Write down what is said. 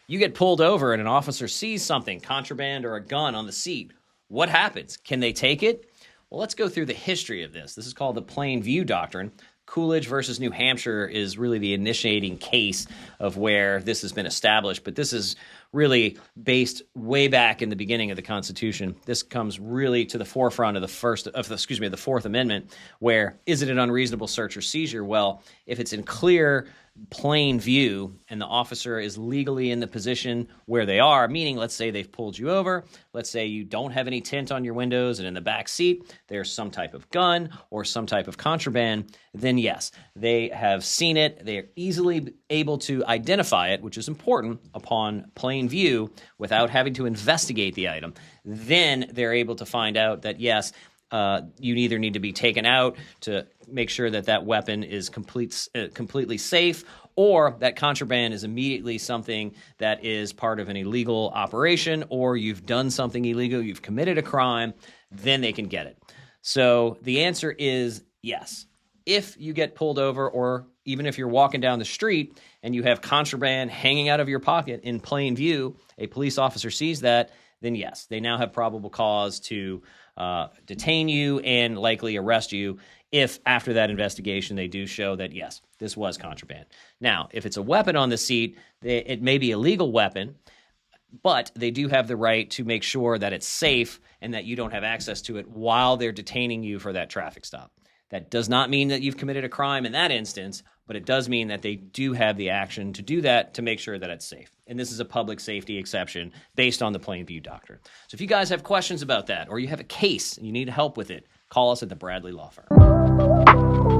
You get pulled over and an officer sees something, contraband or a gun on the seat. What happens? Can they take it? Well, let's go through the history of this. This is called the plain view doctrine. Coolidge versus New Hampshire is really the initiating case of where this has been established, but this is really based way back in the beginning of the Constitution. This comes really to the forefront of the Fourth Amendment, where is it an unreasonable search or seizure? Well, if it's in clear, plain view and the officer is legally in the position where they are, meaning let's say they've pulled you over, let's say you don't have any tint on your windows and in the back seat there's some type of gun or some type of contraband, then yes, they have seen it. They are easily able to identify it, which is important upon plain view without having to investigate the item. Then they're able to find out that yes, you either need to be taken out to make sure that that weapon is completely safe, or that contraband is immediately something that is part of an illegal operation, or you've done something illegal, you've committed a crime, then they can get it. So the answer is yes. If you get pulled over, or even if you're walking down the street and you have contraband hanging out of your pocket in plain view, a police officer sees that, then yes, they now have probable cause to detain you and likely arrest you if after that investigation they do show that, yes, this was contraband. Now, if it's a weapon on the seat, it may be a legal weapon, but they do have the right to make sure that it's safe and that you don't have access to it while they're detaining you for that traffic stop. That does not mean that you've committed a crime in that instance, but it does mean that they do have the action to do that to make sure that it's safe. And this is a public safety exception based on the plain view doctrine. So if you guys have questions about that, or you have a case and you need help with it, call us at the Bradley Law Firm.